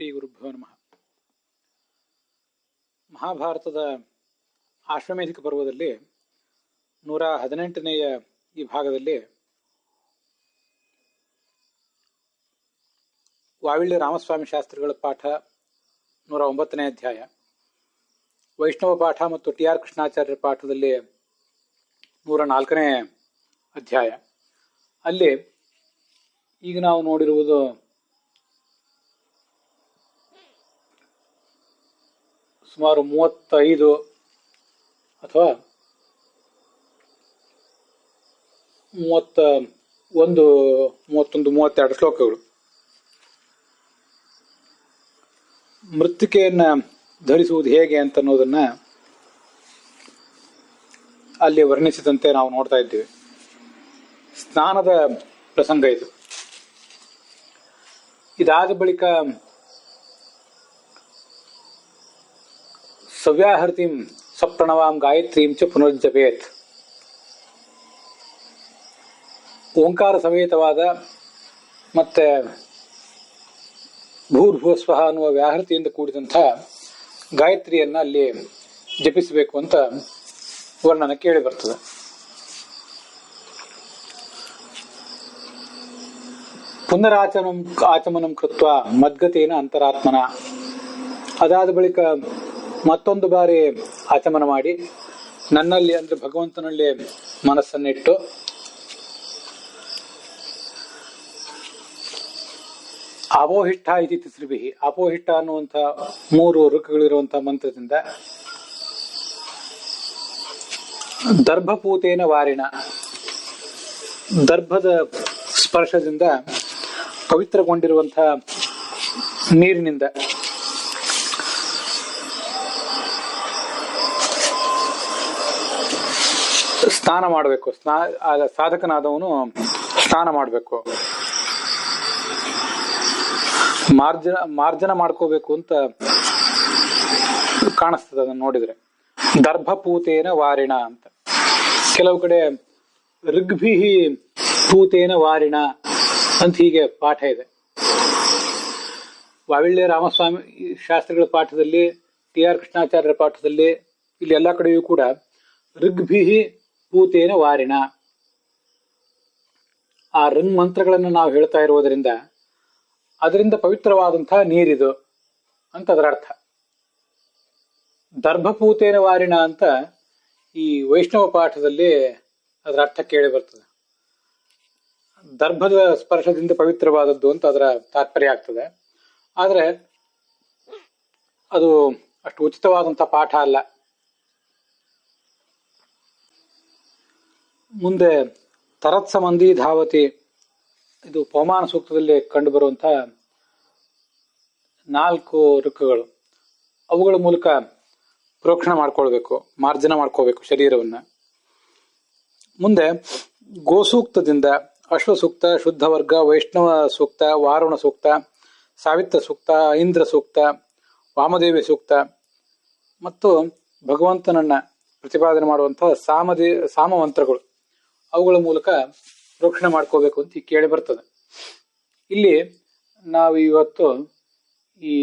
ಶ್ರೀ ಗುರುಭ್ಯೋ ನಮಃ. ಮಹಾಭಾರತದ ಆಶ್ವಮೇಧಿಕ ಪರ್ವದಲ್ಲಿ 118ನೆಯ ಈ ಭಾಗದಲ್ಲಿ ವಾವಿಳ್ಳಿ ರಾಮಸ್ವಾಮಿ ಶಾಸ್ತ್ರಿಗಳ ಪಾಠ 109ನೇ ಅಧ್ಯಾಯ, ವೈಷ್ಣವ ಪಾಠ ಮತ್ತು ಟಿ ಆರ್ ಕೃಷ್ಣಾಚಾರ್ಯರ ಪಾಠದಲ್ಲಿ 104ನೇ ಅಧ್ಯಾಯ. ಅಲ್ಲಿ ಈಗ ನಾವು ನೋಡಿರುವುದು ಸುಮಾರು 35 ಅಥವಾ 31, 32 ಶ್ಲೋಕಗಳು. ಮೃತ್ತಿಕೆಯನ್ನ ಧರಿಸುವುದು ಹೇಗೆ ಅಂತ ಅನ್ನೋದನ್ನ ಅಲ್ಲಿ ವರ್ಣಿಸಿದಂತೆ ನಾವು ನೋಡ್ತಾ ಇದ್ದೇವೆ. ಸ್ನಾನದ ಪ್ರಸಂಗ ಇದು. ಇದಾದ ಬಳಿಕ ಸವ್ಯಾಹೃತಿಂ ಸಪ್ರಣವಾಂ ಗಾಯತ್ರೀಂ ಚ ಪುನರ್ಜಪೇತ್. ಓಂಕಾರ ಸಮೇತವಾದ ಮತ್ತೆ ಭೂರ್ಭುವಸ್ವಹ ಅನ್ನುವ ವ್ಯಾಹೃತಿಯಿಂದ ಕೂಡಿದಂಥ ಗಾಯತ್ರಿಯನ್ನ ಅಲ್ಲಿ ಜಪಿಸಬೇಕು ಅಂತ ವರ್ಣನ ಕೇಳಿ ಬರ್ತದೆ. ಆಚಮನಂ ಕೃತ್ವ ಮದ್ಗತೇನ ಅಂತರಾತ್ಮನ. ಅದಾದ ಬಳಿಕ ಮತ್ತೊಂದು ಬಾರಿ ಆಚಮನ ಮಾಡಿ ನನ್ನಲ್ಲಿ ಅಂದ್ರೆ ಭಗವಂತನಲ್ಲಿ ಮನಸ್ಸನ್ನಿಟ್ಟು ಅಪೋಹಿಷ್ಠ ಇತಿ ತಿಸ್ರಿಭಿ, ಅಪೋಹಿಷ್ಠ ಅನ್ನುವಂಥ 3 ಋಕ್ಕುಗಳಿರುವಂತಹ ಮಂತ್ರದಿಂದ ದರ್ಭಪೂತೇನ ವಾರಿಣ, ದರ್ಭದ ಸ್ಪರ್ಶದಿಂದ ಪವಿತ್ರಗೊಂಡಿರುವಂತಹ ನೀರಿನಿಂದ ಸ್ನಾನ ಮಾಡಬೇಕು. ಸಾಧಕನಾದವನು ಸ್ನಾನ ಮಾಡಬೇಕು, ಮಾರ್ಜನ ಮಾಡ್ಕೋಬೇಕು ಅಂತ ಕಾಣಿಸ್ತದೆ ಅದನ್ನು ನೋಡಿದ್ರೆ. ದರ್ಭಪೂತೇನ ವಾರಿಣ ಅಂತ. ಕೆಲವು ಕಡೆ ಋಗ್ಭಿಹಿ ಪೂತೇನ ವಾರಿಣ ಅಂತ ಹೀಗೆ ಪಾಠ ಇದೆ. ವಾವಿಳ್ಯ ರಾಮಸ್ವಾಮಿ ಶಾಸ್ತ್ರಿಗಳ ಪಾಠದಲ್ಲಿ, ಟಿ ಆರ್ ಕೃಷ್ಣಾಚಾರ್ಯರ ಪಾಠದಲ್ಲಿ, ಇಲ್ಲಿ ಎಲ್ಲಾ ಕಡೆಯೂ ಕೂಡ ಋಗ್ಭಿಹಿ ಪೂತೇನ ವಾರಿಣ. ಆ ಋಗ್ ಮಂತ್ರಗಳನ್ನು ನಾವು ಹೇಳ್ತಾ ಇರುವುದರಿಂದ ಅದರಿಂದ ಪವಿತ್ರವಾದಂತಹ ನೀರಿದು ಅಂತ ಅದರ ಅರ್ಥ. ದರ್ಭಪೂತೇನ ವಾರಿಣ ಅಂತ ಈ ವೈಷ್ಣವ ಪಾಠದಲ್ಲಿ ಅದರ ಅರ್ಥ ಕೇಳಿ ಬರ್ತದೆ. ದರ್ಭದ ಸ್ಪರ್ಶದಿಂದ ಪವಿತ್ರವಾದದ್ದು ಅಂತ ಅದರ ತಾತ್ಪರ್ಯ ಆಗ್ತದೆ. ಆದ್ರೆ ಅದು ಅಷ್ಟು ಉಚಿತವಾದಂತಹ ಪಾಠ ಅಲ್ಲ. ಮುಂದೆ ತರತ್ಸಮಂದಿ ಧಾವತಿ, ಇದು ಪವಮಾನ ಸೂಕ್ತದಲ್ಲಿ ಕಂಡು ಬರುವಂತಹ 4 ಋಕ್ಕುಗಳು. ಅವುಗಳ ಮೂಲಕ ಪ್ರೋಕ್ಷಣ ಮಾಡ್ಕೊಳ್ಬೇಕು, ಮಾರ್ಜನ ಮಾಡ್ಕೋಬೇಕು ಶರೀರವನ್ನ. ಮುಂದೆ ಗೋಸೂಕ್ತದಿಂದ ಅಶ್ವಸೂಕ್ತ, ಶುದ್ಧ ವರ್ಗ, ವೈಷ್ಣವ ಸೂಕ್ತ, ವಾರುಣ ಸೂಕ್ತ, ಸಾವಿತ್ರ ಸೂಕ್ತ, ಐಂದ್ರ ಸೂಕ್ತ, ವಾಮದೇವಿ ಸೂಕ್ತ ಮತ್ತು ಭಗವಂತನನ್ನ ಪ್ರತಿಪಾದನೆ ಮಾಡುವಂತಹ ಸಾಮ ಮಂತ್ರಗಳು, ಅವುಗಳ ಮೂಲಕ ಪ್ರೋಕ್ಷಣೆ ಮಾಡ್ಕೋಬೇಕು ಅಂತ ಕೇಳಿ ಬರ್ತದೆ. ಇಲ್ಲಿ ನಾವು ಇವತ್ತು ಈ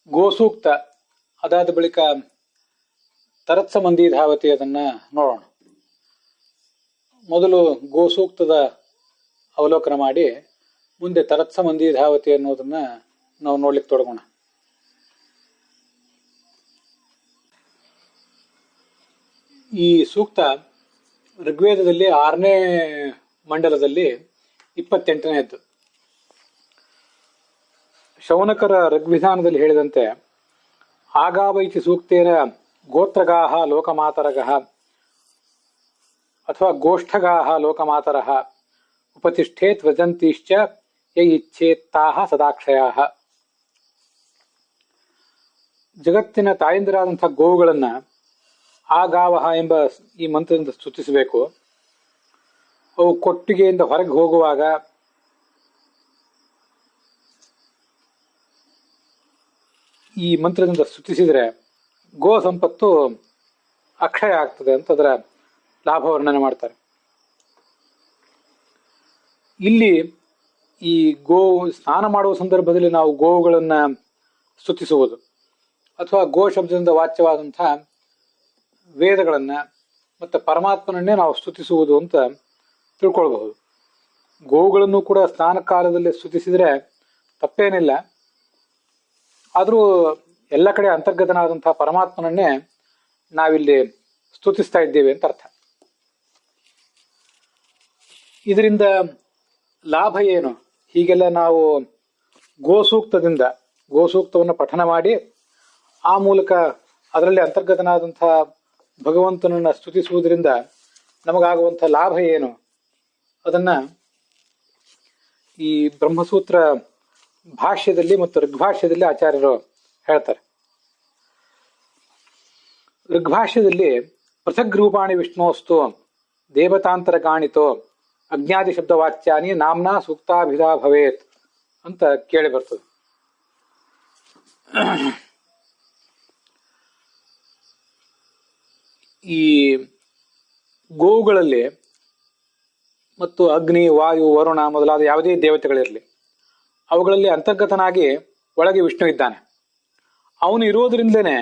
ಗೋಸೂಕ್ತ, ಅದಾದ ಬಳಿಕ ತರತ್ಸಮಂದಿ ಧಾವತಿ ಅದನ್ನ ನೋಡೋಣ. ಮೊದಲು ಗೋಸೂಕ್ತದ ಅವಲೋಕನ ಮಾಡಿ ಮುಂದೆ ತರತ್ಸಮಂದಿ ಧಾವತಿ ಅನ್ನೋದನ್ನ ನಾವು ನೋಡ್ಲಿಕ್ಕೆ ತೊಡಗೋಣ. ಈ ಸೂಕ್ತ ಋಗ್ವೇದದಲ್ಲಿ 6ನೇ ಮಂಡಲದಲ್ಲಿ 28ನೇದ್ದು. ಶೌನಕರ ಋಗ್ವಿಧಾನದಲ್ಲಿ ಹೇಳಿದಂತೆ ಆಗಾವೈತಿ ಸೂಕ್ತೇನ ಗೋತ್ರಗಾಹ ಲೋಕಮಾತರಗಃ ಅಥವಾ ಗೋಷ್ಠಗಾಹ ಲೋಕಮಾತರಃ ಉಪತಿಷ್ಠೇತ್ ವ್ರಜಂತಿಶ್ಚ ಯ ಇಚ್ಛೇತ್ತಾಹ ಸದಾಕ್ಷಯಾಹ. ಜಗತ್ತಿನ ತಾಯಿಂದರಾದಂತಹ ಗೋವುಗಳನ್ನ ಆಗಾವಹ ಎಂಬ ಈ ಮಂತ್ರದಿಂದ ಸ್ತುತಿಸಬೇಕು. ಅವು ಕೊಟ್ಟಿಗೆಯಿಂದ ಹೊರಗೆ ಹೋಗುವಾಗ ಈ ಮಂತ್ರದಿಂದ ಸ್ತುತಿಸಿದ್ರೆ ಗೋ ಸಂಪತ್ತು ಅಕ್ಷಯ ಆಗ್ತದೆ ಅಂತ ಅದರ ಲಾಭ ವರ್ಣನೆ ಮಾಡ್ತಾರೆ. ಇಲ್ಲಿ ಈ ಗೋ ಸ್ನಾನ ಮಾಡುವ ಸಂದರ್ಭದಲ್ಲಿ ನಾವು ಗೋವುಗಳನ್ನ ಸ್ತುತಿಸುವುದು ಅಥವಾ ಗೋ ಶಬ್ದದಿಂದ ವಾಚ್ಯವಾದಂತಹ ವೇದಗಳನ್ನ ಮತ್ತು ಪರಮಾತ್ಮನನ್ನೇ ನಾವು ಸ್ತುತಿಸುವುದು ಅಂತ ತಿಳ್ಕೊಳ್ಬಹುದು. ಗೋವುಗಳನ್ನು ಕೂಡ ಸ್ನಾನ ಕಾಲದಲ್ಲಿ ಸ್ತುತಿಸಿದ್ರೆ ತಪ್ಪೇನಿಲ್ಲ. ಆದರೂ ಎಲ್ಲ ಕಡೆ ಅಂತರ್ಗತನಾದಂತಹ ಪರಮಾತ್ಮನನ್ನೇ ನಾವಿಲ್ಲಿ ಸ್ತುತಿಸ್ತಾ ಇದ್ದೇವೆ ಅಂತ ಅರ್ಥ. ಇದರಿಂದ ಲಾಭ ಏನು? ಹೀಗೆಲ್ಲ ನಾವು ಗೋಸೂಕ್ತವನ್ನು ಪಠನ ಮಾಡಿ ಆ ಮೂಲಕ ಅದರಲ್ಲಿ ಅಂತರ್ಗತನಾದಂತಹ ಭಗವಂತನನ್ನ ಸ್ತುತಿಸುವುದರಿಂದ ನಮಗಾಗುವಂಥ ಲಾಭ ಏನು? ಅದನ್ನ ಈ ಬ್ರಹ್ಮಸೂತ್ರ ಭಾಷ್ಯದಲ್ಲಿ ಮತ್ತು ಋಗ್ಭಾಷ್ಯದಲ್ಲಿ ಆಚಾರ್ಯರು ಹೇಳ್ತಾರೆ. ಋಗ್ಭಾಷ್ಯದಲ್ಲಿ ಪೃಥಗ್ ರೂಪಾಣಿ ವಿಷ್ಣೋಸ್ತು ದೇವತಾಂತರ ಗಾಣಿತೋ ಅಜ್ಞಾದಿ ಶಬ್ದವಾಚ್ಯಾನಿ ನಾಮ್ನಾ ಸೂಕ್ತಾಭಿಧಾ ಭವೇತ್ ಅಂತ ಕೇಳಿ ಬರ್ತದೆ. ಈ ಗೋವುಗಳಲ್ಲಿ ಮತ್ತು ಅಗ್ನಿ, ವಾಯು, ವರುಣ ಮೊದಲಾದ ಯಾವುದೇ ದೇವತೆಗಳಿರಲಿ, ಅವುಗಳಲ್ಲಿ ಅಂತರ್ಗತನಾಗಿ ಒಳಗೆ ವಿಷ್ಣು ಇದ್ದಾನೆ. ಅವನು ಇರೋದ್ರಿಂದಲೇ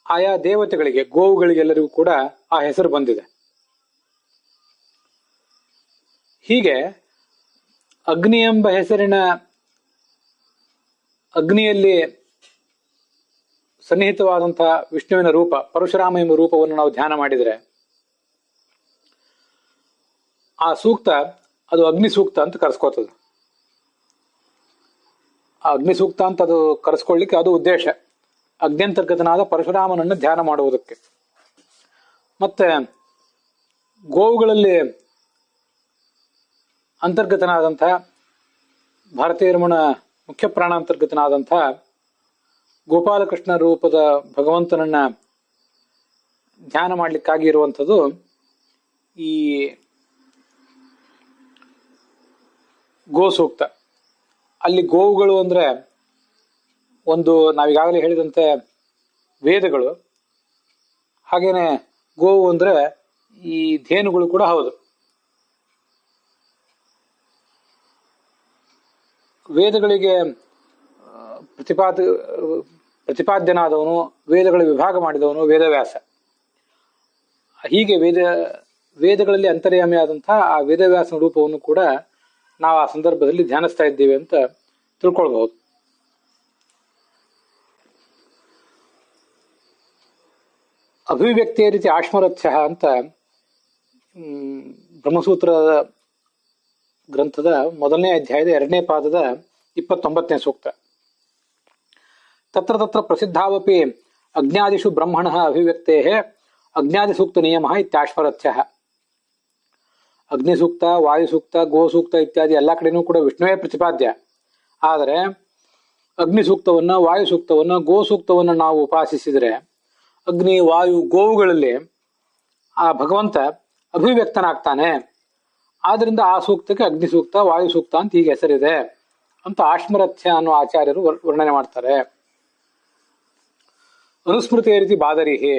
ಆಯಾ ದೇವತೆಗಳಿಗೆ, ಗೋವುಗಳಿಗೆಲ್ಲರಿಗೂ ಕೂಡ ಆ ಹೆಸರು ಬಂದಿದೆ. ಹೀಗೆ ಅಗ್ನಿ ಎಂಬ ಹೆಸರಿನ ಅಗ್ನಿಯಲ್ಲಿ ಸನ್ನಿಹಿತವಾದಂತಹ ವಿಷ್ಣುವಿನ ರೂಪ ಪರಶುರಾಮ ಎಂಬ ರೂಪವನ್ನು ನಾವು ಧ್ಯಾನ ಮಾಡಿದರೆ ಆ ಸೂಕ್ತ ಅದು ಅಗ್ನಿ ಸೂಕ್ತ ಅಂತ ಕರೆಸ್ಕೋತದೆ. ಆ ಅಗ್ನಿ ಸೂಕ್ತ ಅಂತ ಅದು ಕರೆಸ್ಕೊಳ್ಳಿಕ್ಕೆ ಅದು ಉದ್ದೇಶ, ಅಗ್ನ್ಯಂತರ್ಗತನಾದ ಪರಶುರಾಮನನ್ನು ಧ್ಯಾನ ಮಾಡುವುದಕ್ಕೆ. ಮತ್ತೆ ಗೋವುಗಳಲ್ಲಿ ಅಂತರ್ಗತನಾದಂತಹ ಭಾರತೀಯ ರಮಣ ಮುಖ್ಯ ಪ್ರಾಣಾಂತರ್ಗತನಾದಂತಹ ಗೋಪಾಲಕೃಷ್ಣ ರೂಪದ ಭಗವಂತನನ್ನ ಧ್ಯಾನ ಮಾಡಲಿಕ್ಕಾಗಿ ಇರುವಂಥದ್ದು ಈ ಗೋಸೂಕ್ತ. ಅಲ್ಲಿ ಗೋವುಗಳು ಅಂದ್ರೆ ಒಂದು ನಾವೀಗಾಗಲೇ ಹೇಳಿದಂತೆ ವೇದಗಳು, ಹಾಗೇನೆ ಗೋವು ಅಂದ್ರೆ ಈ ಧೇನುಗಳು ಕೂಡ ಹೌದು. ವೇದಗಳಿಗೆ ಪ್ರತಿಪಾದ್ಯನಾದವನು, ವೇದಗಳ ವಿಭಾಗ ಮಾಡಿದವನು ವೇದವ್ಯಾಸ. ಹೀಗೆ ವೇದಗಳಲ್ಲಿ ಅಂತರ್ಯಾಮಿಯಾದಂತಹ ಆ ವೇದವ್ಯಾಸನ ರೂಪವನ್ನು ಕೂಡ ನಾವು ಆ ಸಂದರ್ಭದಲ್ಲಿ ಧ್ಯಾನಿಸ್ತಾ ಇದ್ದೇವೆ ಅಂತ ತಿಳ್ಕೊಳ್ಬಹುದು. ಅಭಿವ್ಯಕ್ತಿಯ ರೀತಿ ಆಶ್ಮರಥ್ಯ ಅಂತ ಬ್ರಹ್ಮಸೂತ್ರ ಗ್ರಂಥದ ಮೊದಲನೇ ಅಧ್ಯಾಯದ 2ನೇ ಪಾದದ 29ನೇ ಸೂಕ್ತ. ತತ್ರ ತತ್ರ ಪ್ರಸಿದ್ಧಾವಪಿ ಅಜ್ಞಾದಿಷು ಬ್ರಹ್ಮಣ ಅಭಿವ್ಯಕ್ತೇ ಅಜ್ಞಾದಿ ಸೂಕ್ತ ನಿಯಮ ಇತ್ಯಾಶ್ಮರಥ್ಯ. ಅಗ್ನಿಸೂಕ್ತ, ವಾಯುಸೂಕ್ತ, ಗೋಸೂಕ್ತ ಇತ್ಯಾದಿ ಎಲ್ಲ ಕಡೆನೂ ಕೂಡ ವಿಷ್ಣುವೇ ಪ್ರತಿಪಾದ್ಯ. ಆದರೆ ಅಗ್ನಿಸೂಕ್ತವನ್ನ, ವಾಯುಸೂಕ್ತವನ್ನ, ಗೋಸೂಕ್ತವನ್ನ ನಾವು ಉಪಾಸಿಸಿದರೆ ಅಗ್ನಿ, ವಾಯು, ಗೋವುಗಳಲ್ಲಿ ಆ ಭಗವಂತ ಅಭಿವ್ಯಕ್ತನಾಗ್ತಾನೆ. ಆದ್ರಿಂದ ಆ ಸೂಕ್ತಕ್ಕೆ ಅಗ್ನಿಸೂಕ್ತ, ವಾಯುಸೂಕ್ತ ಅಂತ ಹೀಗೆ ಹೆಸರಿದೆ ಅಂತ ಆಶ್ಮರಥ್ಯ ಅನ್ನೋ ಆಚಾರ್ಯರು ವರ್ಣನೆ ಮಾಡ್ತಾರೆ. ಅನುಸ್ಮೃತಿಯ ರೀತಿ ಬಾದರಿಹಿ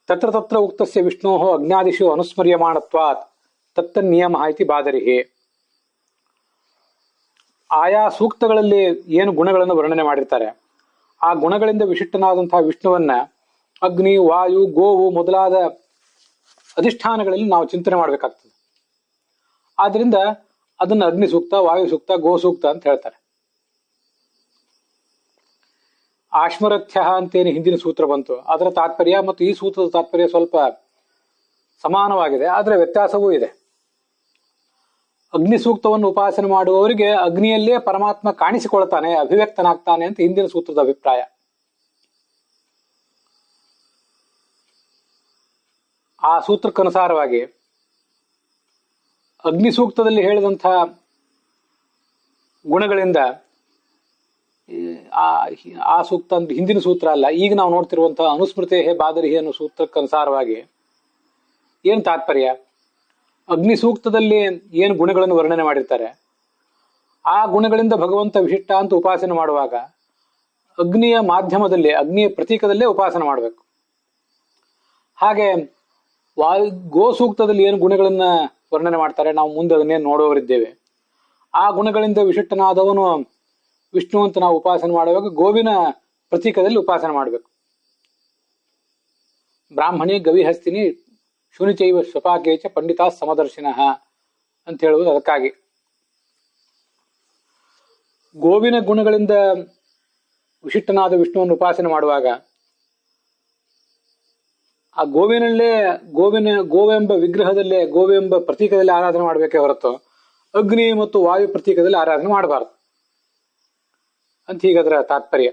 ತತ್ರ ತತ್ರ ಉಕ್ತಸ್ಯ ವಿಷ್ಣೋ ಅಜ್ಞಾದಿಷು ಅನುಸ್ಮರ್ಯಮಾಣತ್ವಾತ್ ತತ್ತನ್ನಿಯಮ ಇತಿ ಬಾದರಿಹಿ. ಆಯಾ ಸೂಕ್ತಗಳಲ್ಲಿ ಏನು ಗುಣಗಳನ್ನು ವರ್ಣನೆ ಮಾಡಿರ್ತಾರೆ ಆ ಗುಣಗಳಿಂದ ವಿಶಿಷ್ಟನಾದಂತಹ ವಿಷ್ಣುವನ್ನ ಅಗ್ನಿ, ವಾಯು, ಗೋವು ಮೊದಲಾದ ಅಧಿಷ್ಠಾನಗಳಲ್ಲಿ ನಾವು ಚಿಂತನೆ ಮಾಡಬೇಕಾಗ್ತದೆ. ಆದ್ರಿಂದ ಅದನ್ನ ಅಗ್ನಿ ಸೂಕ್ತ, ವಾಯು ಸೂಕ್ತ, ಗೋ ಸೂಕ್ತ ಅಂತ ಹೇಳ್ತಾರೆ. ಆಶ್ಮರಥ್ಯ ಅಂತೇನು ಹಿಂದಿನ ಸೂತ್ರ ಬಂತು, ಅದರ ತಾತ್ಪರ್ಯ ಮತ್ತು ಈ ಸೂತ್ರದ ತಾತ್ಪರ್ಯ ಸ್ವಲ್ಪ ಸಮಾನವಾಗಿದೆ, ಆದರೆ ವ್ಯತ್ಯಾಸವೂ ಇದೆ. ಅಗ್ನಿ ಸೂಕ್ತವನ್ನು ಉಪಾಸನೆ ಮಾಡುವವರಿಗೆ ಅಗ್ನಿಯಲ್ಲೇ ಪರಮಾತ್ಮ ಕಾಣಿಸಿಕೊಳ್ತಾನೆ, ಅಭಿವ್ಯಕ್ತನಾಗ್ತಾನೆ ಅಂತ ಹಿಂದಿನ ಸೂತ್ರದ ಅಭಿಪ್ರಾಯ. ಆ ಸೂತ್ರಕ್ಕನುಸಾರವಾಗಿ ಅಗ್ನಿ ಸೂಕ್ತದಲ್ಲಿ ಹೇಳಿದಂತಹ ಗುಣಗಳಿಂದ ಆ ಸೂಕ್ತ ಹಿಂದಿನ ಸೂತ್ರ ಅಲ್ಲ, ಈಗ ನಾವು ನೋಡ್ತಿರುವಂತಹ ಅನುಸ್ಮೃತಿ ಬಾದರಿಹಿ ಅನ್ನೋ ಸೂತ್ರಕ್ಕನುಸಾರವಾಗಿ ಏನು ತಾತ್ಪರ್ಯ? ಅಗ್ನಿ ಸೂಕ್ತದಲ್ಲಿ ಏನು ಗುಣಗಳನ್ನು ವರ್ಣನೆ ಮಾಡಿರ್ತಾರೆ ಆ ಗುಣಗಳಿಂದ ಭಗವಂತ ವಿಶಿಷ್ಟ ಅಂತ ಉಪಾಸನೆ ಮಾಡುವಾಗ ಅಗ್ನಿಯ ಮಾಧ್ಯಮದಲ್ಲಿ, ಅಗ್ನಿಯ ಪ್ರತೀಕದಲ್ಲೇ ಉಪಾಸನೆ ಮಾಡಬೇಕು. ಹಾಗೆ ಗೋ ಸೂಕ್ತದಲ್ಲಿ ಏನು ಗುಣಗಳನ್ನ ವರ್ಣನೆ ಮಾಡ್ತಾರೆ. ನಾವು ಮುಂದೆ ಅದನ್ನೇ ನೋಡುವವರಿದ್ದೇವೆ. ಆ ಗುಣಗಳಿಂದ ವಿಶಿಷ್ಟನಾದವನು ವಿಷ್ಣು ಅಂತ ನಾವು ಉಪಾಸನೆ ಮಾಡುವಾಗ ಗೋವಿನ ಪ್ರತೀಕದಲ್ಲಿ ಉಪಾಸನೆ ಮಾಡಬೇಕು. ಬ್ರಾಹ್ಮಣಿ ಗವಿಹಸ್ತಿನಿ ಶುನಿಚೈವ ಸ್ವಪಾಕೇಚ ಪಂಡಿತಾ ಸಮದರ್ಶಿನಃ ಅಂತ ಹೇಳುವುದು ಅದಕ್ಕಾಗಿ. ಗೋವಿನ ಗುಣಗಳಿಂದ ವಿಶಿಷ್ಟನಾದ ವಿಷ್ಣುವನ್ನು ಉಪಾಸನೆ ಮಾಡುವಾಗ ಆ ಗೋವೆಂಬ ವಿಗ್ರಹದಲ್ಲೇ, ಗೋವೆಂಬ ಪ್ರತೀಕದಲ್ಲಿ ಆರಾಧನೆ ಮಾಡಬೇಕೇ ಹೊರತು ಅಗ್ನಿ ಮತ್ತು ವಾಯು ಪ್ರತೀಕದಲ್ಲಿ ಆರಾಧನೆ ಮಾಡಬಾರದು ಅಂತ ಹೀಗದರ ತಾತ್ಪರ್ಯ.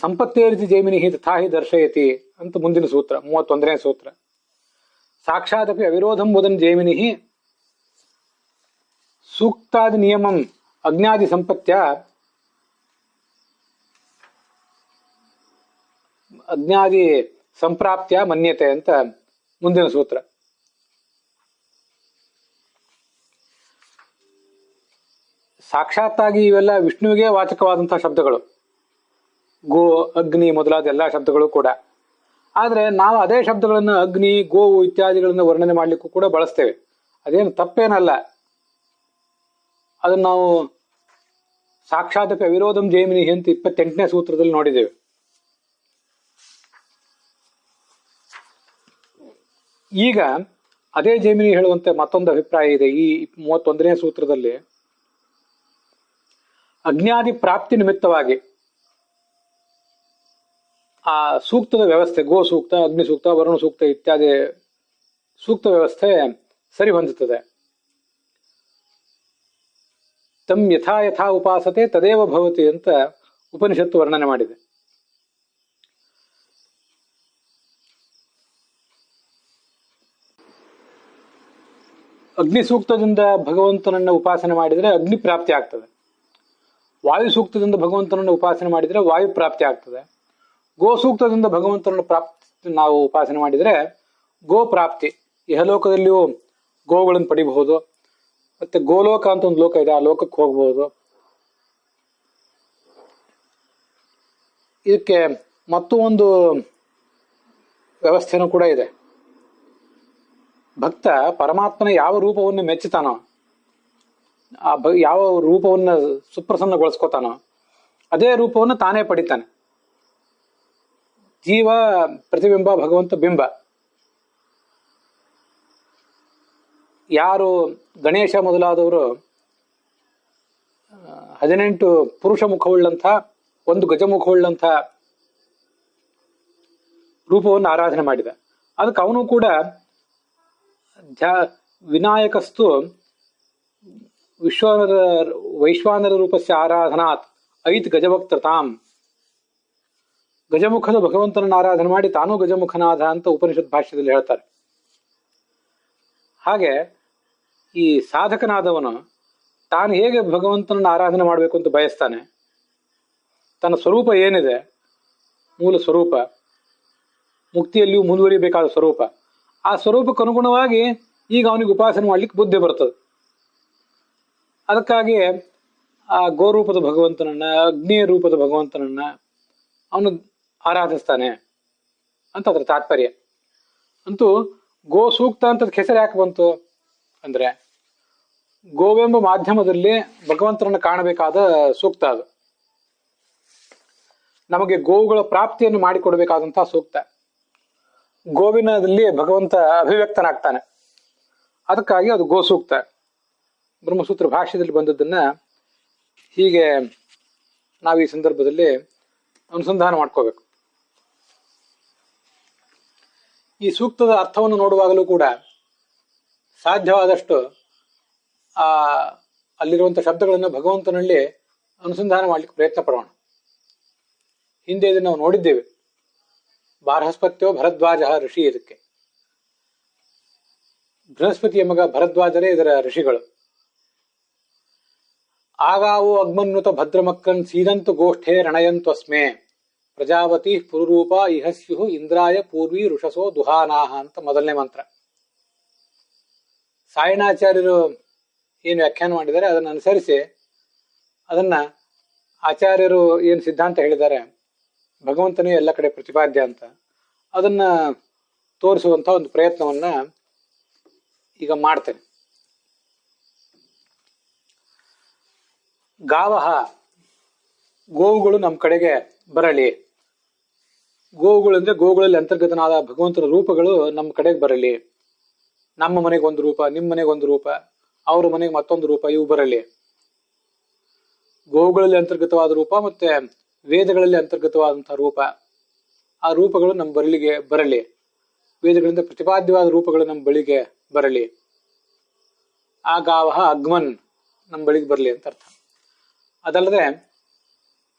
ಸಂಪತ್ತೇರಿತಿ ಜೈಮಿನಿ ತಥಾಹಿ ದರ್ಶಯತಿ ಅಂತ ಮುಂದಿನ ಸೂತ್ರ, 31ನೇ ಸೂತ್ರ. ಸಾಕ್ಷಾದಪಿ ಅವಿರೋಧಂ ವದನ್ ಜೈಮಿನಿ ಸೂಕ್ತಾದಿ ನಿಯಮಂ ಅಜ್ಞಾದಿ ಸಂಪತ್ಯ ಅಜ್ಞಾದಿ ಸಂಪ್ರಾಪ್ತ್ಯ ಮನ್ಯತೆ ಅಂತ ಮುಂದಿನ ಸೂತ್ರ. ಸಾಕ್ಷಾತ್ತಾಗಿ ಇವೆಲ್ಲ ವಿಷ್ಣುವಿಗೆ ವಾಚಕವಾದಂತಹ ಶಬ್ದಗಳು, ಗೋ, ಅಗ್ನಿ ಮೊದಲಾದ ಎಲ್ಲ ಶಬ್ದಗಳು ಕೂಡ. ಆದ್ರೆ ನಾವು ಅದೇ ಶಬ್ದಗಳನ್ನ ಅಗ್ನಿ, ಗೋವು ಇತ್ಯಾದಿಗಳನ್ನ ವರ್ಣನೆ ಮಾಡ್ಲಿಕ್ಕೂ ಕೂಡ ಬಳಸ್ತೇವೆ. ಅದೇನು ತಪ್ಪೇನಲ್ಲ. ಅದನ್ನ ನಾವು ಸಾಕ್ಷಾತ್ ಅವಿರೋಧಂ ಜೈಮಿನಿ ಅಂತ 28ನೇ ಸೂತ್ರದಲ್ಲಿ ನೋಡಿದ್ದೇವೆ. ಈಗ ಅದೇ ಜೈಮಿನಿ ಹೇಳುವಂತೆ ಮತ್ತೊಂದು ಅಭಿಪ್ರಾಯ ಇದೆ. ಈ 31ನೇ ಸೂತ್ರದಲ್ಲಿ ಅಜ್ಞಾದಿ ಪ್ರಾಪ್ತಿ ನಿಮಿತ್ತವಾಗಿ ಆ ಸೂಕ್ತದ ವ್ಯವಸ್ಥೆ, ಗೋ ಸೂಕ್ತ, ಅಗ್ನಿ ಸೂಕ್ತ, ವರುಣ ಸೂಕ್ತ ಇತ್ಯಾದಿ ಸೂಕ್ತ ವ್ಯವಸ್ಥೆ ಸರಿ ಹೊಂದುತ್ತದೆ. ತಮ್ ಯಥಾ ಯಥಾ ಉಪಾಸತೆ ತದೇವ ಭವತಿ ಅಂತ ಉಪನಿಷತ್ತು ವರ್ಣನೆ ಮಾಡಿದೆ. ಅಗ್ನಿ ಸೂಕ್ತದಿಂದ ಭಗವಂತನನ್ನ ಉಪಾಸನೆ ಮಾಡಿದರೆ ಅಗ್ನಿ ಪ್ರಾಪ್ತಿ ಆಗ್ತದೆ. ವಾಯು ಸೂಕ್ತದಿಂದ ಭಗವಂತನನ್ನು ಉಪಾಸನೆ ಮಾಡಿದರೆ ವಾಯು ಪ್ರಾಪ್ತಿ ಆಗ್ತದೆ. ಗೋ ಸೂಕ್ತದಿಂದ ಭಗವಂತನನ್ನು ನಾವು ಉಪಾಸನೆ ಮಾಡಿದರೆ ಗೋ ಪ್ರಾಪ್ತಿ, ಇಹಲೋಕದಲ್ಲಿಯೂ ಗೋಗಳನ್ನು ಪಡಿಬಹುದು. ಮತ್ತೆ ಗೋಲೋಕ ಅಂತ ಒಂದು ಲೋಕ ಇದೆ, ಆ ಲೋಕಕ್ಕೆ ಹೋಗಬಹುದು. ಇದಕ್ಕೆ ಮತ್ತೂ ಒಂದು ವ್ಯವಸ್ಥೆನೂ ಕೂಡ ಇದೆ. ಭಕ್ತ ಪರಮಾತ್ಮನ ಯಾವ ರೂಪವನ್ನು ಮೆಚ್ಚುತ್ತಾನೋ, ಯಾವ ರೂಪವನ್ನು ಸುಪ್ರಸನ್ನಗೊಳಿಸ್ಕೋತಾನೋ ಅದೇ ರೂಪವನ್ನು ತಾನೇ ಪಡಿತಾನೆ. ಜೀವ ಪ್ರತಿಬಿಂಬ, ಭಗವಂತ ಬಿಂಬ. ಯಾರು ಗಣೇಶ ಮೊದಲಾದವರು 18 ಪುರುಷ ಮುಖವುಳ್ಳಂಥ, 1 ಗಜಮುಖವುಳ್ಳಂಥ ರೂಪವನ್ನು ಆರಾಧನೆ ಮಾಡಿದ, ಅದಕ್ಕೆ ಅವನು ಕೂಡ ವಿನಾಯಕಸ್ತು ವೈಶ್ವಾನರ ರೂಪಸ್ಯ ಆರಾಧನಾತ್ ಐತ್ ಗಜಭಕ್ತತಾಂ. ಗಜಮುಖದ ಭಗವಂತನನ್ನು ಆರಾಧನೆ ಮಾಡಿ ತಾನೂ ಗಜಮುಖನಾದ ಅಂತ ಉಪನಿಷತ್ ಭಾಷ್ಯದಲ್ಲಿ ಹೇಳ್ತಾರೆ. ಹಾಗೆ ಈ ಸಾಧಕನಾದವನು ತಾನು ಹೇಗೆ ಭಗವಂತನನ್ನು ಆರಾಧನೆ ಮಾಡಬೇಕು ಅಂತ ಬಯಸ್ತಾನೆ, ತನ್ನ ಸ್ವರೂಪ ಏನಿದೆ, ಮೂಲ ಸ್ವರೂಪ, ಮುಕ್ತಿಯಲ್ಲಿಯೂ ಮುಂದುವರಿಬೇಕಾದ ಸ್ವರೂಪ, ಆ ಸ್ವರೂಪಕ್ಕೆ ಅನುಗುಣವಾಗಿ ಈಗ ಅವನಿಗೆ ಉಪಾಸನೆ ಮಾಡ್ಲಿಕ್ಕೆ ಬುದ್ಧಿ ಬರ್ತದೆ. ಅದಕ್ಕಾಗಿ ಆ ಗೋರೂಪದ ಭಗವಂತನನ್ನ, ಅಗ್ನಿಯ ರೂಪದ ಭಗವಂತನನ್ನ ಅವನು ಆರಾಧಿಸ್ತಾನೆ ಅಂತ ಅದರ ತಾತ್ಪರ್ಯ. ಅಂತೂ ಗೋ ಸೂಕ್ತ ಅಂತ ಹೆಸರು ಯಾಕೆ ಬಂತು ಅಂದ್ರೆ, ಗೋವೆಂಬ ಮಾಧ್ಯಮದಲ್ಲಿ ಭಗವಂತನನ್ನು ಕಾಣಬೇಕಾದ ಸೂಕ್ತ ಅದು. ನಮಗೆ ಗೋವುಗಳ ಪ್ರಾಪ್ತಿಯನ್ನು ಮಾಡಿಕೊಡ್ಬೇಕಾದಂತಹ ಸೂಕ್ತ. ಗೋವಿನದಲ್ಲಿ ಭಗವಂತ ಅಭಿವ್ಯಕ್ತನಾಗ್ತಾನೆ, ಅದಕ್ಕಾಗಿ ಅದು ಗೋ ಸೂಕ್ತ. ಬ್ರಹ್ಮಸೂತ್ರ ಭಾಷ್ಯದಲ್ಲಿ ಬಂದದ್ದನ್ನ ಹೀಗೆ ನಾವು ಈ ಸಂದರ್ಭದಲ್ಲಿ ಅನುಸಂಧಾನ ಮಾಡ್ಕೋಬೇಕು. ಈ ಸೂಕ್ತದ ಅರ್ಥವನ್ನು ನೋಡುವಾಗಲೂ ಕೂಡ ಸಾಧ್ಯವಾದಷ್ಟು ಅಲ್ಲಿರುವಂಥ ಶಬ್ದಗಳನ್ನು ಭಗವಂತನಲ್ಲಿ ಅನುಸಂಧಾನ ಮಾಡ್ಲಿಕ್ಕೆ ಪ್ರಯತ್ನ ಪಡೋಣ. ಹಿಂದೆ ಇದನ್ನು ನಾವು ನೋಡಿದ್ದೇವೆ. ಬಾರಹಸ್ಪತ್ಯೋ ಭರದ್ವಾಜ ಋಷಿ. ಇದಕ್ಕೆ ಬೃಹಸ್ಪತಿಯ ಮಗ ಭರದ್ವಾಜರೇ ಇದರ ಋಷಿಗಳು. ಆಗಾವೋ ಅಗ್ಮನ್ನುತ ಭದ್ರಮಕ್ಕನ್ ಸೀದಂತು ಗೋಷ್ಠೆ ರಣಯಂತ್ವಸ್ಮೆ ಪ್ರಜಾಪತಿ ಪುರುರೂಪ ಇಹಸ್ಯು ಇಂದ್ರಾಯ ಪೂರ್ವಿ ಋಷಸೋ ದುಹಾನಾಹ ಅಂತ ಮೊದಲನೇ ಮಂತ್ರ. ಸಾಯಣಾಚಾರ್ಯರು ಏನು ವ್ಯಾಖ್ಯಾನ ಮಾಡಿದ್ದಾರೆ ಅದನ್ನು ಅನುಸರಿಸಿ ಅದನ್ನ ಆಚಾರ್ಯರು ಏನು ಸಿದ್ಧಾಂತ ಹೇಳಿದ್ದಾರೆ, ಭಗವಂತನೇ ಎಲ್ಲ ಕಡೆ ಪ್ರತಿಪಾದ್ಯ ಅಂತ, ಅದನ್ನ ತೋರಿಸುವಂಥ ಒಂದು ಪ್ರಯತ್ನವನ್ನ ಈಗ ಮಾಡ್ತೇನೆ. ಗಾವಹ, ಗೋವುಗಳು ನಮ್ಮ ಕಡೆಗೆ ಬರಲಿ. ಗೋವುಗಳು ಅಂದ್ರೆ ಗೋವುಗಳಲ್ಲಿ ಅಂತರ್ಗತನಾದ ಭಗವಂತನ ರೂಪಗಳು ನಮ್ಮ ಕಡೆಗೆ ಬರಲಿ. ನಮ್ಮ ಮನೆಗೆ ಒಂದು ರೂಪ, ನಿಮ್ಮ ಮನೆಗೆ ಒಂದು ರೂಪ, ಅವ್ರ ಮನೆಗೆ ಮತ್ತೊಂದು ರೂಪ, ಇವು ಬರಲಿ. ಗೋವುಗಳಲ್ಲಿ ಅಂತರ್ಗತವಾದ ರೂಪ ಮತ್ತೆ ವೇದಗಳಲ್ಲಿ ಅಂತರ್ಗತವಾದಂತಹ ರೂಪ, ಆ ರೂಪಗಳು ನಮ್ಮ ಬರಲಿ. ವೇದಗಳಿಂದ ಪ್ರತಿಪಾದ್ಯವಾದ ರೂಪಗಳು ನಮ್ಮ ಬಳಿಗೆ ಬರಲಿ. ಆ ಗಾವಹ ಅಗ್ಮನ್ ನಮ್ಮ ಬಳಿಗೆ ಬರಲಿ ಅಂತ ಅರ್ಥ. ಅದಲ್ಲದೆ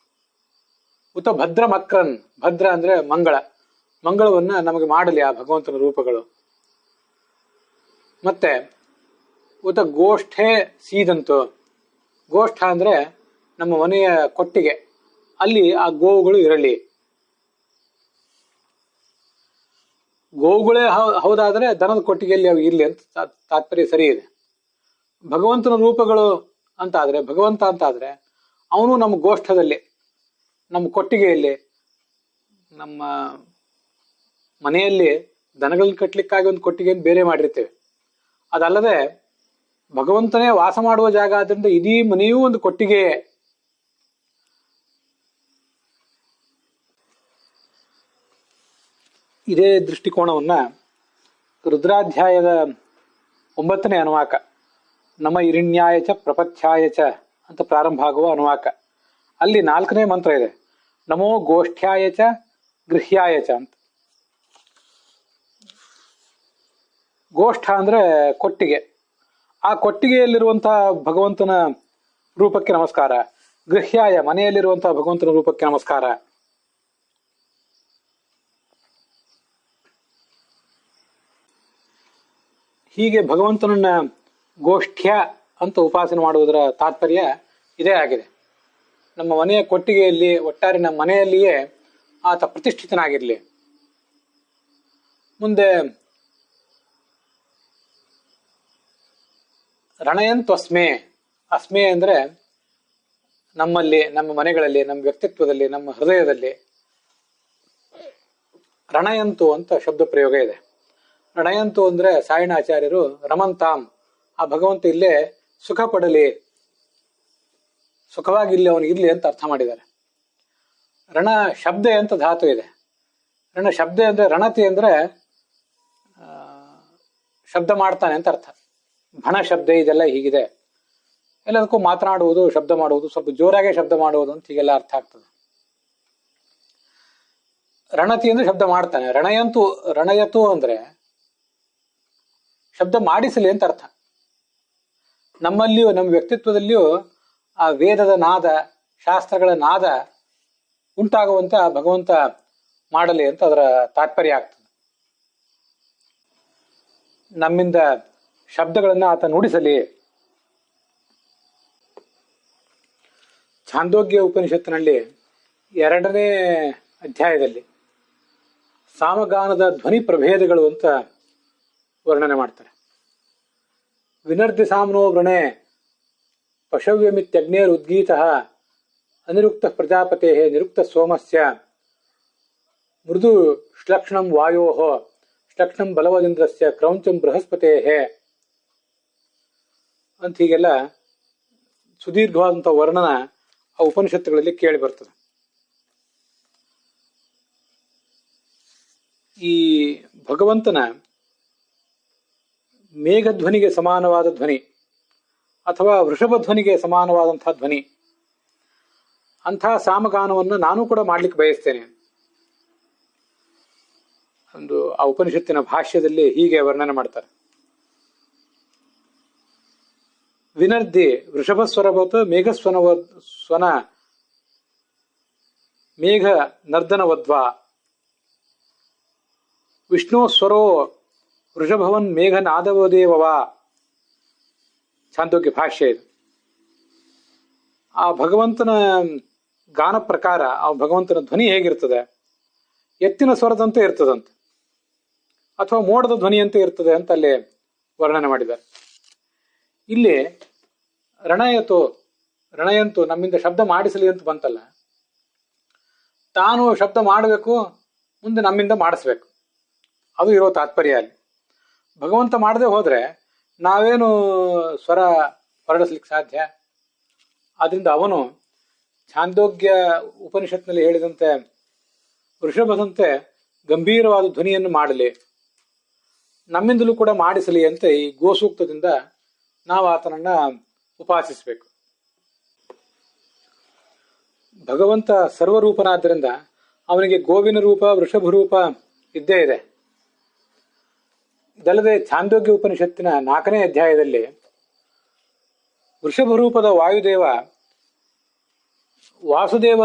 ಉತ ಭದ್ರ ಮಕ್ರನ್, ಭದ್ರ ಅಂದ್ರೆ ಮಂಗಳವನ್ನ ನಮಗೆ ಮಾಡಲಿ ಆ ಭಗವಂತನ ರೂಪಗಳು. ಮತ್ತೆ ಉತ ಗೋಷ್ಠೆ ಸೀದಂತು, ಗೋಷ್ಠ ಅಂದ್ರೆ ನಮ್ಮ ಮನೆಯ ಕೊಟ್ಟಿಗೆ, ಅಲ್ಲಿ ಆ ಗೋವುಗಳು ಇರಲಿ. ಗೋವುಗಳೇ ಹೌದಾದ್ರೆ ದನದ ಕೊಟ್ಟಿಗೆಯಲ್ಲಿ ಅವು ಇರ್ಲಿ ಅಂತ ತಾತ್ಪರ್ಯ ಸರಿ ಇದೆ. ಭಗವಂತನ ರೂಪಗಳು ಅಂತಾದ್ರೆ, ಭಗವಂತ ಅಂತಾದ್ರೆ ಅವನು ನಮ್ಮ ಗೋಷ್ಠದಲ್ಲಿ, ನಮ್ಮ ಕೊಟ್ಟಿಗೆಯಲ್ಲಿ, ನಮ್ಮ ಮನೆಯಲ್ಲಿ ದನಗಳನ್ನ ಕಟ್ಲಿಕ್ಕಾಗಿ ಒಂದು ಕೊಟ್ಟಿಗೆಯನ್ನು ಬೇರೆ ಮಾಡಿರ್ತೇವೆ. ಅದಲ್ಲದೆ ಭಗವಂತನೇ ವಾಸ ಮಾಡುವ ಜಾಗ ಆದ್ರಿಂದ ಇಡೀ ಮನೆಯೂ ಒಂದು ಕೊಟ್ಟಿಗೆಯೇ. ಇದೇ ದೃಷ್ಟಿಕೋನವನ್ನ ರುದ್ರಾಧ್ಯಾಯದ 9ನೇ ಅನುವಾಕ, ನಮ ಇರಿಣ್ಯಾಯ ಚ ಪ್ರಪಥ್ಯಾಯ ಚ ಅಂತ ಪ್ರಾರಂಭ ಆಗುವ ಅನುವಾಕ, ಅಲ್ಲಿ 4ನೇ ಮಂತ್ರ ಇದೆ, ನಮೋ ಗೋಷ್ಠ್ಯಾಯ ಚ ಗೃಹ್ಯಾಯ ಚ ಅಂತ. ಗೋಷ್ಠ ಅಂದ್ರೆ ಕೊಟ್ಟಿಗೆ, ಆ ಕೊಟ್ಟಿಗೆಯಲ್ಲಿರುವಂತಹ ಭಗವಂತನ ರೂಪಕ್ಕೆ ನಮಸ್ಕಾರ. ಗೃಹ್ಯಾಯ, ಮನೆಯಲ್ಲಿರುವಂತಹ ಭಗವಂತನ ರೂಪಕ್ಕೆ ನಮಸ್ಕಾರ. ಹೀಗೆ ಭಗವಂತನನ್ನ ಗೋಷ್ಠ್ಯ ಅಂತ ಉಪಾಸನೆ ಮಾಡುವುದರ ತಾತ್ಪರ್ಯ ಇದೇ ಆಗಿದೆ. ನಮ್ಮ ಮನೆಯ ಕೊಟ್ಟಿಗೆಯಲ್ಲಿ, ಒಟ್ಟಾರೆ ನಮ್ಮ ಮನೆಯಲ್ಲಿಯೇ ಆತ ಪ್ರತಿಷ್ಠಿತನಾಗಿರ್ಲಿ. ಮುಂದೆ ರಣಯಂತ್ವಸ್ಮೆ, ಅಸ್ಮೆ ಅಂದ್ರೆ ನಮ್ಮಲ್ಲಿ, ನಮ್ಮ ಮನೆಗಳಲ್ಲಿ, ನಮ್ಮ ವ್ಯಕ್ತಿತ್ವದಲ್ಲಿ, ನಮ್ಮ ಹೃದಯದಲ್ಲಿ ರಣಯಂತು ಅಂತ ಶಬ್ದ ಪ್ರಯೋಗ ಇದೆ. ರಣಯಂತು ಅಂದ್ರೆ ಸಾಯಣಾಚಾರ್ಯರು ರಮಂತಾಂ, ಆ ಭಗವಂತ ಇಲ್ಲೇ ಸುಖ ಪಡಲಿ, ಸುಖವಾಗಿ ಇಲ್ಲಿ ಅವನು ಇರ್ಲಿ ಅಂತ ಅರ್ಥ ಮಾಡಿದ್ದಾರೆ. ರಣ ಶಬ್ದೆ ಅಂತ ಧಾತು ಇದೆ. ರಣ ಶಬ್ದೆ ಅಂದ್ರೆ ರಣತಿ ಅಂದ್ರೆ ಶಬ್ದ ಮಾಡ್ತಾನೆ ಅಂತ ಅರ್ಥ. ಭಣ ಶಬ್ದ ಇದೆಲ್ಲ ಹೀಗಿದೆ. ಎಲ್ಲದಕ್ಕೂ ಮಾತನಾಡುವುದು, ಶಬ್ದ ಮಾಡುವುದು, ಸ್ವಲ್ಪ ಜೋರಾಗೆ ಶಬ್ದ ಮಾಡುವುದು ಅಂತ ಹೀಗೆಲ್ಲ ಅರ್ಥ ಆಗ್ತದೆ. ರಣತಿ ಅಂದ್ರೆ ಶಬ್ದ ಮಾಡ್ತಾನೆ. ರಣಯತು ಅಂದ್ರೆ ಶಬ್ದ ಮಾಡಿಸಲಿ ಅಂತ ಅರ್ಥ. ನಮ್ಮಲ್ಲಿಯೂ, ನಮ್ಮ ವ್ಯಕ್ತಿತ್ವದಲ್ಲಿಯೂ ಆ ವೇದದ ನಾದ, ಶಾಸ್ತ್ರಗಳ ನಾದ ಉಂಟಾಗುವಂತ ಭಗವಂತ ಮಾಡಲಿ ಅಂತ ಅದರ ತಾತ್ಪರ್ಯ ಆಗ್ತದೆ. ನಮ್ಮಿಂದ ಶಬ್ದಗಳನ್ನ ಆತ ನುಡಿಸಲಿ. ಛಾಂದೋಗ್ಯ ಉಪನಿಷತ್ತಿನಲ್ಲಿ 2ನೇ ಅಧ್ಯಾಯದಲ್ಲಿ ಸಾಮಗಾನದ ಧ್ವನಿ ಪ್ರಭೇದಗಳು ಅಂತ ವರ್ಣನೆ ಮಾಡ್ತಾರೆ. ವಿನರ್ಧಿ ಸಾಮ್ನೋ ವೃಣೆ ಪಶವ್ಯಮಿತ್ಯಗ್ನೇರ್ ಉದ್ಗೀತ ಅನಿರುಕ್ತ ಪ್ರಜಾಪತೆ ನಿರುಕ್ತ ಸೋಮಸ್ಯ ಮೃದು ಶ್ಲಕ್ಷ್ಣಂ ವಾಯೋ ಶ್ಲಕ್ಷ್ಣಂ ಬಲವದಿಂದ್ರಸ್ಯ ಕ್ರೌಂಚಂ ಬೃಹಸ್ಪತೆ ಅಂತ ಹೀಗೆಲ್ಲ ಸುದೀರ್ಘವಾದಂಥ ವರ್ಣನ ಆ ಉಪನಿಷತ್ತುಗಳಲ್ಲಿ ಕೇಳಿ ಬರ್ತದೆ. ಈ ಭಗವಂತನ ಮೇಘಧ್ವನಿಗೆ ಸಮಾನವಾದ ಧ್ವನಿ ಅಥವಾ ವೃಷಭ ಧ್ವನಿಗೆ ಸಮಾನವಾದಂತಹ ಧ್ವನಿ, ಅಂತಹ ಸಾಮಗಾನವನ್ನು ನಾನು ಕೂಡ ಮಾಡ್ಲಿಕ್ಕೆ ಬಯಸ್ತೇನೆ. ಒಂದು ಆ ಉಪನಿಷತ್ತಿನ ಭಾಷ್ಯದಲ್ಲಿ ಹೀಗೆ ವರ್ಣನೆ ಮಾಡ್ತಾರೆ. ವಿನರ್ಧಿ ವೃಷಭ ಸ್ವರವತ್ ಸ್ವನ ಮೇಘ ನರ್ದನವದ್ವಾ ವಿಷ್ಣು ಸ್ವರೋ ವೃಷಭವನ್ ಮೇಘ ನಾದವದೇವವಾ. ಛಾಂದೋಗ್ಯ ಭಾಷ್ಯ ಇದು. ಆ ಭಗವಂತನ ಗಾನ ಪ್ರಕಾರ, ಆ ಭಗವಂತನ ಧ್ವನಿ ಹೇಗಿರ್ತದೆ? ಎತ್ತಿನ ಸ್ವರದಂತೆ ಇರ್ತದಂತೆ, ಅಥವಾ ಮೋಡದ ಧ್ವನಿಯಂತೆ ಇರ್ತದೆ ಅಂತ ಅಲ್ಲಿ ವರ್ಣನೆ ಮಾಡಿದ್ದಾರೆ. ಇಲ್ಲಿ ರಣಯಂತು ನಮ್ಮಿಂದ ಶಬ್ದ ಮಾಡಿಸಲಿ ಅಂತ ಬಂತಲ್ಲ, ತಾನು ಶಬ್ದ ಮಾಡಬೇಕು, ಮುಂದೆ ನಮ್ಮಿಂದ ಮಾಡಿಸ್ಬೇಕು. ಅದು ಇರೋ ತಾತ್ಪರ್ಯ ಅಲ್ಲಿ. ಭಗವಂತ ಮಾಡದೆ ಹೋದರೆ ನಾವೇನು ಸ್ವರ ಹೊರಡಿಸ್ಲಿಕ್ಕೆ ಸಾಧ್ಯ? ಆದ್ರಿಂದ ಅವನು ಛಾಂದೋಗ್ಯ ಉಪನಿಷತ್ನಲ್ಲಿ ಹೇಳಿದಂತೆ ವೃಷಭದಂತೆ ಗಂಭೀರವಾದ ಧ್ವನಿಯನ್ನು ಮಾಡಲಿ, ನಮ್ಮಿಂದಲೂ ಕೂಡ ಮಾಡಿಸಲಿ ಅಂತ ಈ ಗೋಸೂಕ್ತದಿಂದ ನಾವು ಆತನನ್ನ ಉಪಾಸಿಸಬೇಕು. ಭಗವಂತ ಸರ್ವರೂಪನಾದ್ದರಿಂದ ಅವನಿಗೆ ಗೋವಿನ ರೂಪ, ವೃಷಭ ರೂಪ ಇದ್ದೇ ಇದೆ. ಇದಲ್ಲದೆ ಛಾಂದೋಗ್ಯ ಉಪನಿಷತ್ತಿನ 4ನೇ ಅಧ್ಯಾಯದಲ್ಲಿ ವೃಷಭ ರೂಪದ ವಾಯುದೇವ ವಾಸುದೇವ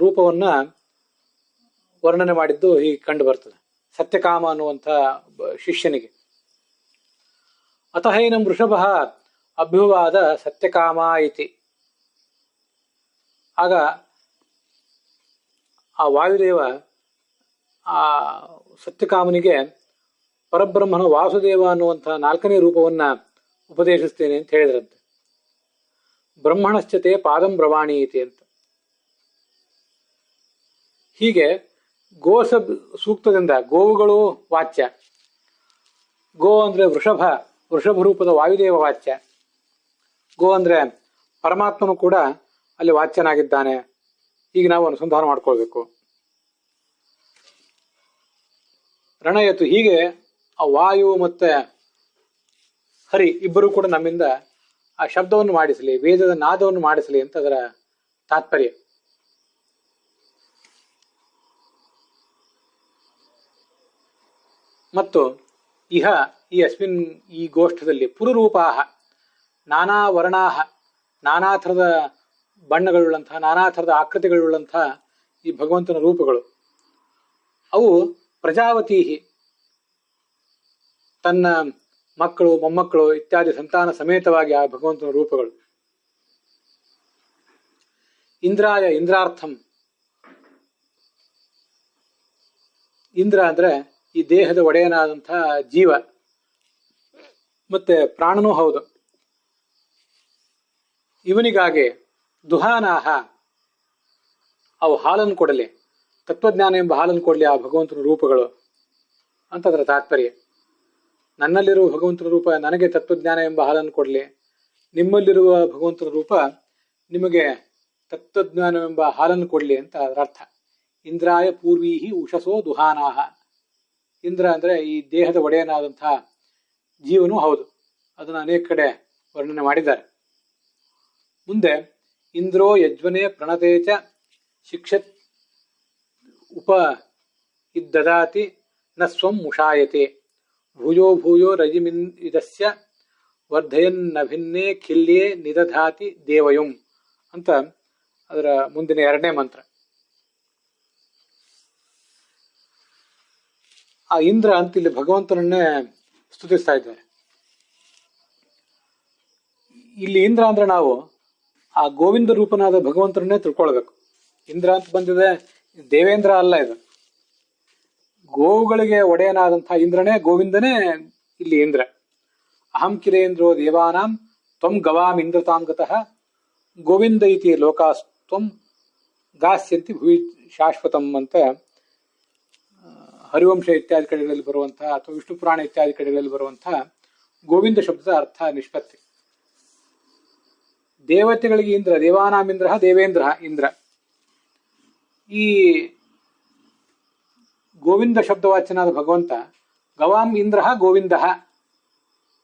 ರೂಪವನ್ನ ವರ್ಣನೆ ಮಾಡಿದ್ದು ಹೀಗೆ ಕಂಡು ಬರ್ತದೆ. ಸತ್ಯಕಾಮ ಅನ್ನುವಂಥ ಶಿಷ್ಯನಿಗೆ ಅತಹೈನಂ ವೃಷಭ ಅಭ್ಯುವಾದ ಸತ್ಯಕಾಮ ಇತಿ. ಆಗ ಆ ವಾಯುದೇವ ಆ ಸತ್ಯಕಾಮನಿಗೆ ಪರಬ್ರಹ್ಮನ ವಾಸುದೇವ ಅನ್ನುವಂಥ 4ನೇ ರೂಪವನ್ನ ಉಪದೇಶಿಸ್ತೇನೆ ಅಂತ ಹೇಳಿದ್ರಂತೆ. ಬ್ರಹ್ಮಣಶ್ಚತೆ ಪಾದಂ ಬ್ರವಾಣಿ ಇತಿ ಅಂತ. ಹೀಗೆ ಸೂಕ್ತದಿಂದ ಗೋವುಗಳು ವಾಚ್ಯ, ಗೋ ಅಂದ್ರೆ ವೃಷಭ ರೂಪದ ವಾಯುದೇವ ವಾಚ್ಯ, ಗೋ ಅಂದ್ರೆ ಪರಮಾತ್ಮನು ಕೂಡ ಅಲ್ಲಿ ವಾಚ್ಯನಾಗಿದ್ದಾನೆ. ಈಗ ನಾವು ಅನುಸಂಧಾನ ಮಾಡ್ಕೊಳ್ಬೇಕು. ರಣಯತು, ಹೀಗೆ ಆ ವಾಯು ಮತ್ತೆ ಹರಿ ಇಬ್ಬರು ಕೂಡ ನಮ್ಮಿಂದ ಆ ಶಬ್ದವನ್ನು ಮಾಡಿಸಲಿ, ವೇದದ ನಾದವನ್ನು ಮಾಡಿಸಲಿ ಅಂತ ಅದರ ತಾತ್ಪರ್ಯ. ಮತ್ತು ಈ ಗೋಷ್ಠದಲ್ಲಿ ಪುರರೂಪಾಹ, ನಾನಾ ವರ್ಣಾಹ, ನಾನಾ ಥರದ ಬಣ್ಣಗಳುಳ್ಳಂತಹ, ನಾನಾ ಥರದ ಆಕೃತಿಗಳುಳ್ಳಂತಹ ಈ ಭಗವಂತನ ರೂಪಗಳು, ಅವು ಪ್ರಜಾವತಿ ತನ್ನ ಮಕ್ಕಳು ಮೊಮ್ಮಕ್ಕಳು ಇತ್ಯಾದಿ ಸಂತಾನ ಸಮೇತವಾಗಿ ಆ ಭಗವಂತನ ರೂಪಗಳು. ಇಂದ್ರಾಯ ಇಂದ್ರಾರ್ಥಂ, ಇಂದ್ರ ಅಂದ್ರೆ ಈ ದೇಹದ ಒಡೆಯನಾದಂತಹ ಜೀವ ಮತ್ತೆ ಪ್ರಾಣನೂ ಹೌದು. ಇವನಿಗಾಗಿ ದುಹಾನಾಹ, ಅವು ಹಾಲನ್ನು ಕೊಡಲಿ, ತತ್ವಜ್ಞಾನ ಎಂಬ ಹಾಲನ್ನು ಕೊಡಲಿ ಆ ಭಗವಂತನ ರೂಪಗಳು ಅಂತ ಅದರ ತಾತ್ಪರ್ಯ. ನನ್ನಲ್ಲಿರುವ ಭಗವಂತನ ರೂಪ ನನಗೆ ತತ್ವಜ್ಞಾನ ಎಂಬ ಹಾಲನ್ನು ಕೊಡಲಿ, ನಿಮ್ಮಲ್ಲಿರುವ ಭಗವಂತನ ರೂಪ ನಿಮಗೆ ತತ್ವಜ್ಞಾನವೆಂಬ ಹಾಲನ್ನು ಕೊಡಲಿ ಅಂತ ಅದರ ಅರ್ಥ. ಇಂದ್ರಾಯ ಪೂರ್ವೀಹಿ ಉಷಸೋ ದುಹಾನಾಹ. ಇಂದ್ರ ಅಂದ್ರೆ ಈ ದೇಹದ ಒಡೆಯನಾದಂತಹ ಜೀವನು ಹೌದು. ಅದನ್ನು ಅನೇಕ ಕಡೆ ವರ್ಣನೆ ಮಾಡಿದ್ದಾರೆ. ಮುಂದೆ ಇಂದ್ರೋ ಯಜ್ವನೇ ಪ್ರಣತೇಚ ಶಿಕ್ಷತ್ ಉಪ ಇದ್ದದಾತಿ ನ ಸ್ವಂ ಮುಷಾಯತೆ ಭೂಯೋ ಭೂಯೋ ರಜಿಮಿನ್ ಇದಸ್ಯ ವರ್ಧಯನ್ನಭಿನ್ನೇ ಖಿಲ್ಯೇ ನಿದಧಾತಿ ದೇವಯುಂ ಅಂತ ಅದರ ಮುಂದಿನ 2ನೇ ಮಂತ್ರ. ಆ ಇಂದ್ರ ಅಂತ ಇಲ್ಲಿ ಭಗವಂತನನ್ನೇ ಸ್ತುತಿಸ್ತಾ ಇದ್ದಾರೆ. ಇಲ್ಲಿ ಇಂದ್ರ ಅಂದ್ರೆ ನಾವು ಆ ಗೋವಿಂದ ರೂಪನಾದ ಭಗವಂತನನ್ನೇ ತಿಳ್ಕೊಳ್ಬೇಕು. ಇಂದ್ರ ಅಂತ ಬಂದಿದೆ, ದೇವೇಂದ್ರ ಅಲ್ಲ ಇದು. ಗೋವುಗಳಿಗೆ ಒಡೆಯನಾದಂತಹ ಇಂದ್ರನೇ, ಗೋವಿಂದನೇ ಇಲ್ಲಿ ಇಂದ್ರ. ಅಹಂ ಕಿಲೇಂದ್ರೋ ದೇವಾನಾಂ ತ್ವಂ ಗವಾಮ್ ಇಂದ್ರತಾಂ ಗತಃ ಗೋವಿಂದ ಇತಿ ಲೋಕಾಸ್ತ್ವಂ ಗಾಸ್ಯಂತಿ ಭೂಯಿ ಶಾಶ್ವತಂ ಅಂತ ಹರಿವಂಶ ಇತ್ಯಾದಿ ಕಡೆಗಳಲ್ಲಿ ಬರುವಂತಹ ಅಥವಾ ವಿಷ್ಣು ಪುರಾಣ ಇತ್ಯಾದಿ ಕಡೆಗಳಲ್ಲಿ ಬರುವಂತಹ ಗೋವಿಂದ ಶಬ್ದದ ಅರ್ಥ ನಿಷ್ಪತ್ತಿ. ದೇವತೆಗಳಿಗೆ ಇಂದ್ರ, ದೇವಾನಾಮಿಂದ್ರ ದೇವೇಂದ್ರ ಇಂದ್ರ. ಈ ಗೋವಿಂದ ಶಬ್ದವಾಚ್ಯನಾದ ಭಗವಂತ ಗವಾಂ ಇಂದ್ರ ಗೋವಿಂದ,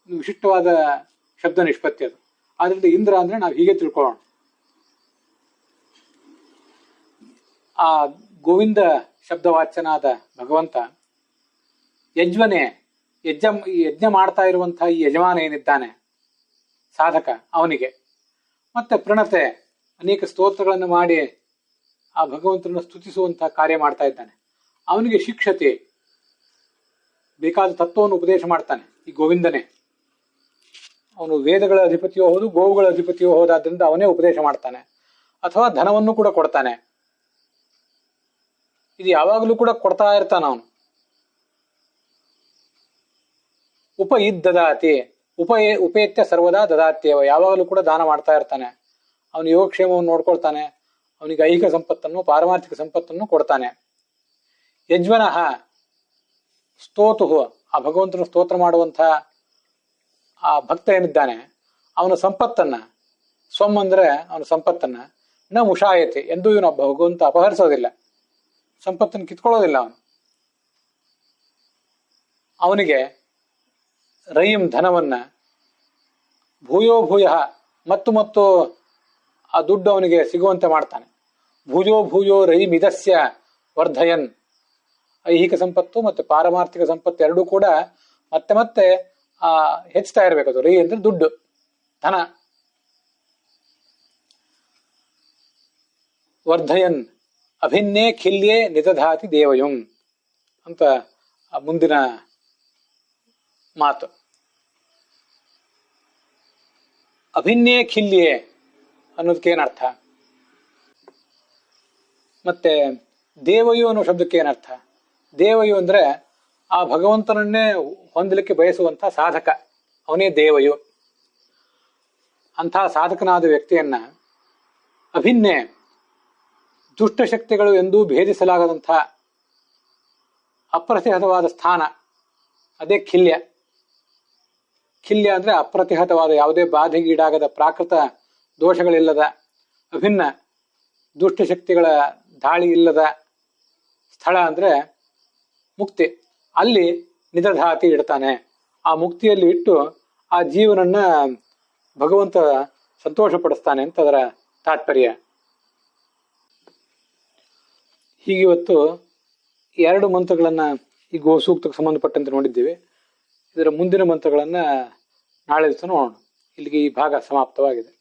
ವಿಶಿಷ್ಟವಾದ ಶಬ್ದ ನಿಷ್ಪತ್ತಿ ಅದು. ಆದ್ರಿಂದ ಇಂದ್ರ ಅಂದ್ರೆ ನಾವು ಹೀಗೆ ತಿಳ್ಕೊಳ್ಳೋಣ. ಆ ಗೋವಿಂದ ಶಬ್ದವಾಚ್ಯನಾದ ಭಗವಂತ ಯಜ್ವನೇ, ಯಜ್ಞ ಮಾಡ್ತಾ ಇರುವಂತಹ ಈ ಯಜಮಾನ ಏನಿದ್ದಾನೆ ಸಾಧಕ, ಅವನಿಗೆ ಮತ್ತೆ ಪ್ರಣತೆ ಅನೇಕ ಸ್ತೋತ್ರಗಳನ್ನು ಮಾಡಿ ಆ ಭಗವಂತನನ್ನು ಸ್ತುತಿಸುವಂತಹ ಕಾರ್ಯ ಮಾಡ್ತಾ ಇದ್ದಾನೆ. ಅವನಿಗೆ ಶಿಕ್ಷತೆ, ಬೇಕಾದ ತತ್ವವನ್ನು ಉಪದೇಶ ಮಾಡ್ತಾನೆ ಈ ಗೋವಿಂದನೇ. ಅವನು ವೇದಗಳ ಅಧಿಪತಿಯೋ ಹೌದು, ಗೋವುಗಳ ಅಧಿಪತಿಯೋ ಹೌದಾದ್ರಿಂದ ಅವನೇ ಉಪದೇಶ ಮಾಡ್ತಾನೆ. ಅಥವಾ ಧನವನ್ನು ಕೂಡ ಕೊಡ್ತಾನೆ. ಇದು ಯಾವಾಗಲೂ ಕೂಡ ಕೊಡ್ತಾ ಇರ್ತಾನ ಅವನು. ದದಾತಿ ಉಪೇತ್ಯ ಸರ್ವದಾ ದದಾತ್ಯವ, ಯಾವಾಗಲೂ ಕೂಡ ದಾನ ಮಾಡ್ತಾ ಇರ್ತಾನೆ. ಅವನ ಯೋಗಕ್ಷೇಮವನ್ನು ನೋಡ್ಕೊಳ್ತಾನೆ. ಅವನಿಗೆ ಐಹಿಕ ಸಂಪತ್ತನ್ನು ಪಾರಮಾರ್ಥಿಕ ಸಂಪತ್ತನ್ನು ಕೊಡ್ತಾನೆ. ಯಜ್ವನಃ, ಸ್ತೋತು, ಆ ಭಗವಂತನ ಸ್ತೋತ್ರ ಮಾಡುವಂಥ ಆ ಭಕ್ತ ಏನಿದ್ದಾನೆ ಅವನ ಸಂಪತ್ತನ್ನ, ಸ್ವಮ್ ಅಂದ್ರೆ ಅವನ ಸಂಪತ್ತನ್ನ ನ ಮುಷಾಯತೆ, ಎಂದೂ ಇವನು ಭಗವಂತ ಅಪಹರಿಸೋದಿಲ್ಲ, ಸಂಪತ್ತನ್ನು ಕಿತ್ಕೊಳ್ಳೋದಿಲ್ಲ ಅವನು. ಅವನಿಗೆ ರೈಂ ಧನವನ್ನ ಭೂಯೋ ಭೂಯ ಮತ್ತು ಮತ್ತು ಆ ದುಡ್ಡು ಅವನಿಗೆ ಸಿಗುವಂತೆ ಮಾಡ್ತಾನೆ. ಭೂಯೋ ಭೂಯೋ ರೈಂ ಇದಸ್ಯ ವರ್ಧಯನ್, ಐಹಿಕ ಸಂಪತ್ತು ಮತ್ತು ಪಾರಮಾರ್ಥಿಕ ಸಂಪತ್ತು ಎರಡೂ ಕೂಡ ಮತ್ತೆ ಮತ್ತೆ ಹೆಚ್ಚುತ್ತಾ ಇರಬೇಕದು. ರೈ ಅಂದ್ರೆ ದುಡ್ಡು, ಧನ. ವರ್ಧಯನ್ ಅಭಿನ್ನೇ ಖಿಲ್ಯೇ ನಿದಧಾತಿ ದೇವಯುಂ ಅಂತ ಮುಂದಿನ ಮಾತು. ಅಭಿನ್ನೇ ಖಿಲ್ಯೇ ಅನ್ನೋದಕ್ಕೆ ಏನರ್ಥ, ಮತ್ತೆ ದೇವಯು ಅನ್ನೋ ಶಬ್ದಕ್ಕೆ ಏನರ್ಥ? ದೇವಯು ಅಂದ್ರೆ ಆ ಭಗವಂತನನ್ನೇ ಹೊಂದಲಿಕ್ಕೆ ಬಯಸುವಂಥ ಸಾಧಕ, ಅವನೇ ದೇವಯು. ಅಂಥ ಸಾಧಕನಾದ ವ್ಯಕ್ತಿಯನ್ನ ಅಭಿನ್ನೇ, ದುಷ್ಟಶಕ್ತಿಗಳು ಎಂದೂ ಭೇದಿಸಲಾಗದಂಥ ಅಪ್ರತಿಹತವಾದ ಸ್ಥಾನ, ಅದೇ ಖಿಲ್ಯ. ಖಿಲ್ಯ ಅಂದ್ರೆ ಅಪ್ರತಿಹತವಾದ, ಯಾವುದೇ ಬಾಧೆಗೀಡಾಗದ, ಪ್ರಾಕೃತ ದೋಷಗಳಿಲ್ಲದ, ಅಭಿನ್ನ ದುಷ್ಟಶಕ್ತಿಗಳ ದಾಳಿ ಇಲ್ಲದ ಸ್ಥಳ ಅಂದ್ರೆ ಮುಕ್ತಿ. ಅಲ್ಲಿ ನಿದಧಾತಿ ಇಡ್ತಾನೆ. ಆ ಮುಕ್ತಿಯಲ್ಲಿ ಇಟ್ಟು ಆ ಜೀವನನ್ನ ಭಗವಂತ ಸಂತೋಷ ಪಡಿಸ್ತಾನೆ ಅಂತ ಅದರ ತಾತ್ಪರ್ಯ. ಹೀಗಿವತ್ತು 2 ಮಂತ್ರಗಳನ್ನ ಈ ಗೋ ಸೂಕ್ತಕ್ಕೆ ಸಂಬಂಧಪಟ್ಟಂತೆ ನೋಡಿದ್ದೀವಿ. ಇದರ ಮುಂದಿನ ಮಂತ್ರಗಳನ್ನ ನಾಳೆ ದಿವಸ ನೋಡೋಣ. ಇಲ್ಲಿಗೆ ಈ ಭಾಗ ಸಮಾಪ್ತವಾಗಿದೆ.